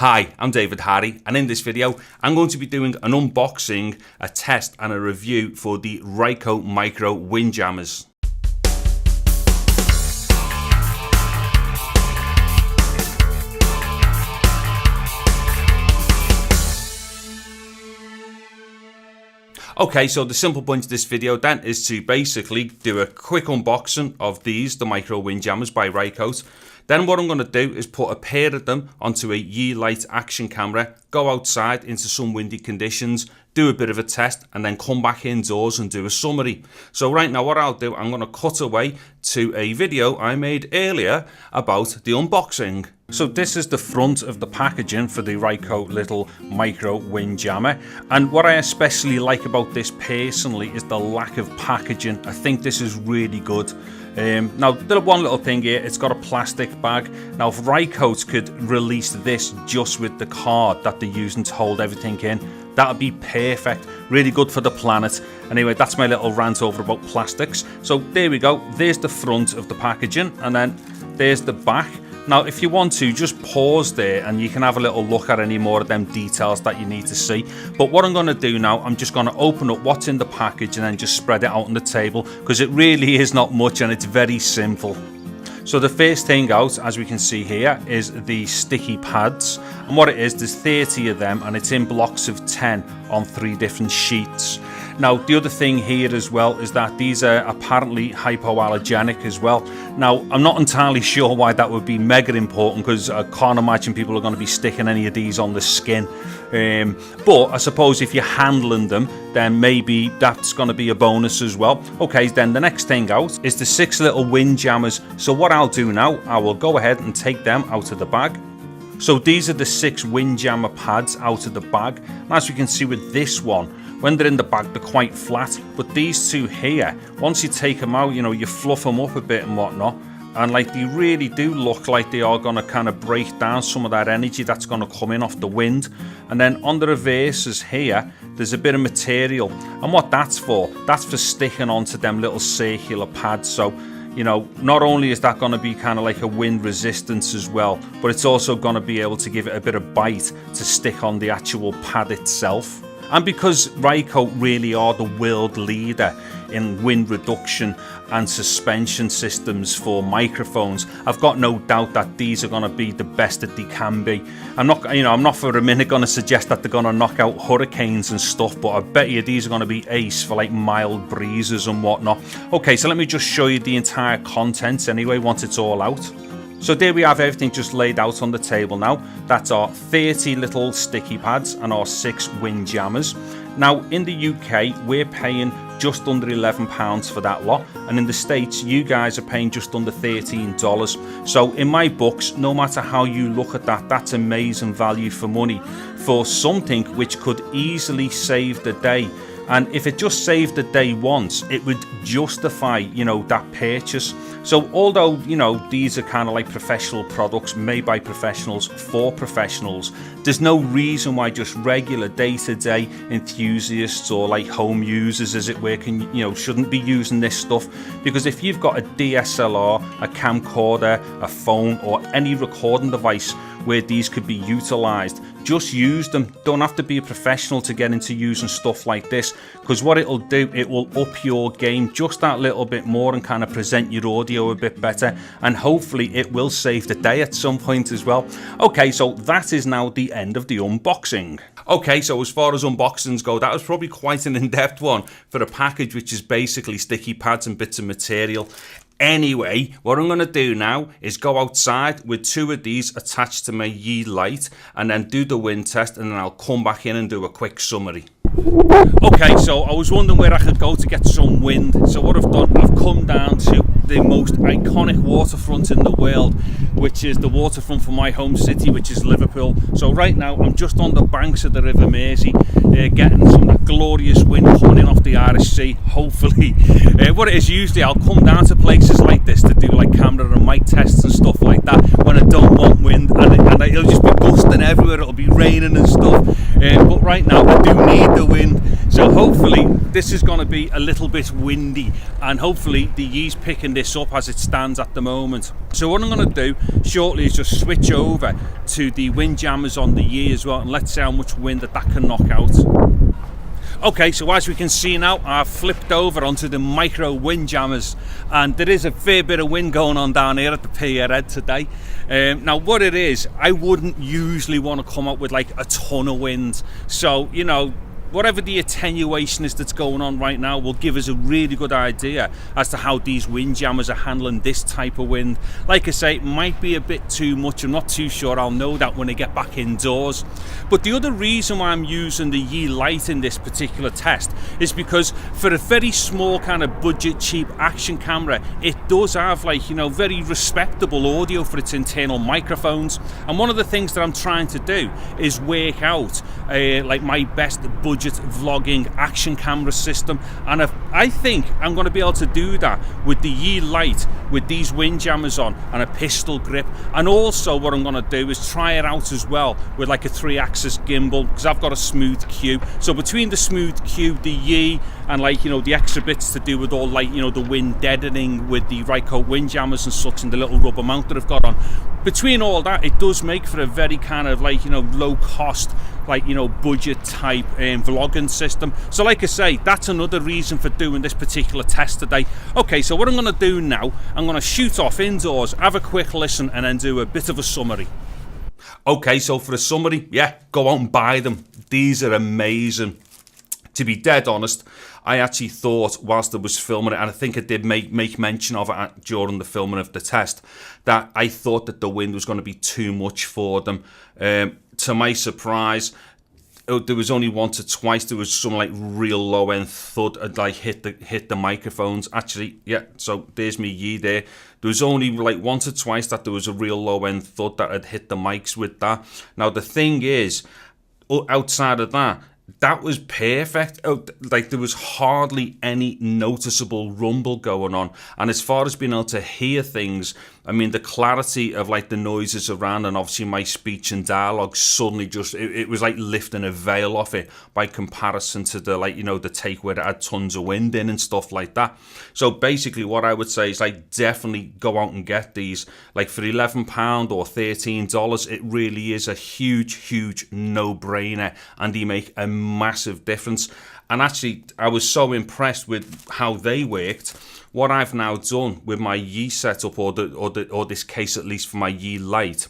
Hi, I'm David Harry, and in this video I'm going to be doing an unboxing, a test and a review for the Rycote Micro Windjammers. Okay, so the simple point of this video then is to basically do a quick unboxing of these, the Micro Windjammers by Rycote. Then what I'm going to do is put a pair of them onto a Yi Lite action camera, go outside into some windy conditions, do a bit of a test, and then come back indoors and do a summary. So right now what I'll do, I'm going to cut away to a video I made earlier about the unboxing. So this is the front of the packaging for the Rycote little Micro Windjammer, and what I especially like about this personally is the lack of packaging. I think this is really good. Now the one little thing here, it's got a plastic bag. Now if Rycote could release this just with the card that they're using to hold everything in, that would be perfect. Really good for the planet. Anyway, that's my little rant over about plastics. So there we go, there's the front of the packaging, and then there's the back. Now if you want to, just pause there and you can have a little look at any more of them details that you need to see. But what I'm going to do now, I'm just going to open up what's in the package and then just spread it out on the table, because it really is not much and it's very simple. So the first thing out, as we can see here, is the sticky pads, and what it is, there's 30 of them and it's in blocks of 10 on 3 different sheets. Now the other thing here as well is that these are apparently hypoallergenic as well. Now I'm not entirely sure why that would be mega important, because I can't imagine people are going to be sticking any of these on the skin. But I suppose if you're handling them, then maybe that's going to be a bonus as well. Okay, then the next thing out is the 6 little Windjammers. So what I'll do now, I will go ahead and take them out of the bag. So these are the 6 Windjammer pads out of the bag. And as you can see with this one, when they're in the bag, they're quite flat. But these two here, once you take them out, you know, you fluff them up a bit and whatnot, and like they really do look like they are going to kind of break down some of that energy that's going to come in off the wind. And then on the reverses here, there's a bit of material, and what that's for sticking onto them little circular pads. So, you know, not only is that going to be kind of like a wind resistance as well, but it's also going to be able to give it a bit of bite to stick on the actual pad itself. And because Rycote really are the world leader in wind reduction and suspension systems for microphones, I've got no doubt that these are going to be the best that they can be. I'm not for a minute going to suggest that they're going to knock out hurricanes and stuff, but I bet you these are going to be ace for like mild breezes and whatnot. Okay, so let me just show you the entire contents anyway once it's all out. So there we have everything just laid out on the table now. That's our 30 little sticky pads and our 6 Windjammers. Now in the UK, we're paying just under £11 for that lot, and in the States, you guys are paying just under $13. So in my books, no matter how you look at that, that's amazing value for money for something which could easily save the day. And if it just saved the day once, it would justify, you know, that purchase. So although, you know, these are kind of like professional products made by professionals for professionals, there's no reason why just regular day-to-day enthusiasts or like home users, as it were, shouldn't be using this stuff. Because if you've got a DSLR, a camcorder, a phone, or any recording device where these could be utilized, just use them. Don't have to be a professional to get into using stuff like this, because what it'll do, it will up your game just that little bit more and kind of present your audio a bit better, and hopefully it will save the day at some point as well. Okay, so that is now the end of the unboxing. Okay, so as far as unboxings go, that was probably quite an in-depth one for a package which is basically sticky pads and bits of material. Anyway, what I'm going to do now is go outside with 2 of these attached to my Yi Lite and then do the wind test, and then I'll come back in and do a quick summary. Okay, so I was wondering where I could go to get some wind. So what I've done, I've come down to the most iconic waterfront in the world, which is the waterfront for my home city, which is Liverpool. So right now I'm just on the banks of the River Mersey, getting some glorious wind coming in off the Irish Sea, hopefully. What it is, usually I'll come down to places like this to do like camera and mic tests and stuff like that when I don't want wind, and it'll just be gusting everywhere, it'll be raining and stuff. But right now I do need the wind. So hopefully this is going to be a little bit windy, and hopefully the Yi's picking this up as it stands at the moment. So what I'm going to do shortly is just switch over to the Windjammers on the Yi as well, and let's see how much wind that can knock out. Okay, so as we can see now, I've flipped over onto the Micro Windjammers, and there is a fair bit of wind going on down here at the pier head today. Now what it is, I wouldn't usually want to come up with like a ton of wind, so you know, whatever the attenuation is that's going on right now will give us a really good idea as to how these Windjammers are handling this type of wind. Like I say, it might be a bit too much, I'm not too sure, I'll know that when I get back indoors. But the other reason why I'm using the Yi Lite in this particular test is because for a very small kind of budget cheap action camera, it does have, like, you know, very respectable audio for its internal microphones. And one of the things that I'm trying to do is work out like my best budget vlogging action camera system, and I think I'm going to be able to do that with the Yi Lite with these Windjammers on and a pistol grip. And also what I'm going to do is try it out as well with like a 3-axis gimbal, because I've got a smooth Q. So between the smooth Q, the Yi, and like, you know, the extra bits to do with all, like, you know, the wind deadening with the Rycote Windjammers and such, and the little rubber mount that I've got on, between all that, it does make for a very kind of, like, you know, low cost, like, you know, budget type vlogging system. So like I say, that's another reason for doing this particular test today. Okay, so what I'm going to do now, I'm going to shoot off indoors, have a quick listen, and then do a bit of a summary. Okay, so for a summary, yeah, go out and buy them. These are amazing. To be dead honest, I actually thought whilst I was filming it, and I think I did make mention of it during the filming of the test, that I thought that the wind was going to be too much for them. To my surprise, there was only once or twice there was some like real low end thud and like hit the microphones. Actually, yeah, so there's me Yi there. There was only like once or twice that there was a real low end thud that had hit the mics with that. Now the thing is, outside of that, that was perfect. Like there was hardly any noticeable rumble going on, and as far as being able to hear things, I mean, the clarity of like the noises around, and obviously my speech and dialogue suddenly just, it was like lifting a veil off it by comparison to the, like, you know, the take where it had tons of wind in and stuff like that. So basically what I would say is, like, definitely go out and get these. Like for £11 or $13, it really is a huge no-brainer, and they make a massive difference. And actually, I was so impressed with how they worked. What I've now done with my Yi setup, or this case at least for my Yi Lite,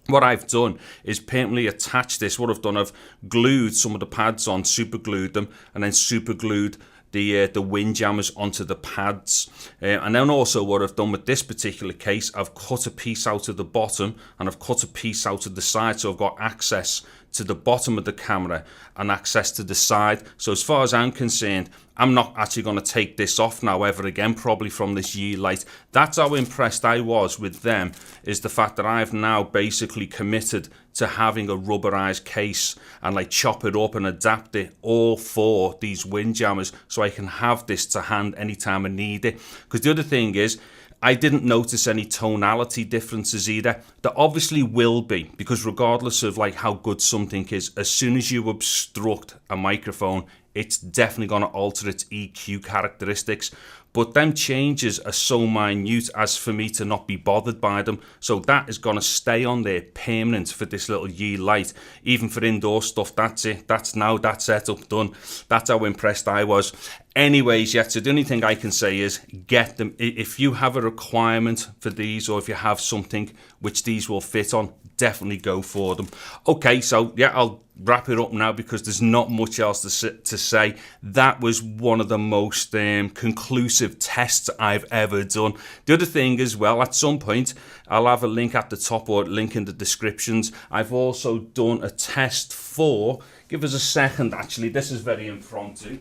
what I've done is permanently attach this. What I've done, I've glued some of the pads on, super glued them, and then super glued the Windjammers onto the pads. And then also what I've done with this particular case, I've cut a piece out of the bottom and I've cut a piece out of the side, so I've got access to the bottom of the camera and access to the side. So as far as I'm concerned, I'm not actually going to take this off now ever again, probably, from this Yi Lite. That's how impressed I was with them, is the fact that I've now basically committed to having a rubberized case and like chop it up and adapt it all for these Windjammers, so I can have this to hand anytime I need it. Because the other thing is, I didn't notice any tonality differences either. There obviously will be, because regardless of like how good something is, as soon as you obstruct a microphone, it's definitely going to alter its EQ characteristics. But them changes are so minute as for me to not be bothered by them. So that is going to stay on there permanent for this little Yi Lite. Even for indoor stuff, that's it. That's now that setup done. That's how impressed I was. Anyways, yeah, so the only thing I can say is get them. If you have a requirement for these, or if you have something which these will fit on, definitely go for them. Okay, so yeah, I'll wrap it up now because there's not much else to say. That was one of the most conclusive tests I've ever done. The other thing as well, at some point, I'll have a link at the top or a link in the descriptions. I've also done a test for, give us a second, actually, this is very impromptu.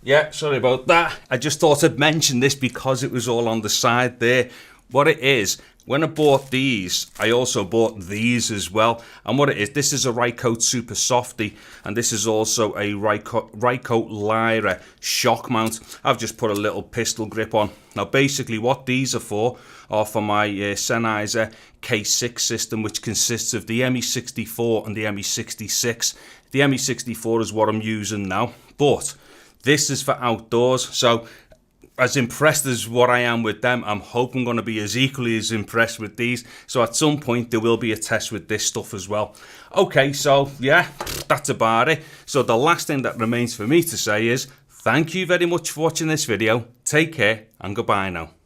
Yeah, sorry about that. I just thought I'd mention this because it was all on the side there. What it is, When I bought these, I also bought these as well. And what it is, this is a Rycote Super Softy, and this is also a Rycote Lyra shock mount. I've just put a little pistol grip on. Now basically what these are for my Sennheiser K6 system, which consists of the ME64 and the ME66. The ME64 is what I'm using now, but this is for outdoors. So as impressed as what I am with them, I'm hoping I'm going to be as equally as impressed with these. So at some point there will be a test with this stuff as well. Okay, so yeah, that's about it. So the last thing that remains for me to say is thank you very much for watching this video. Take care and goodbye now.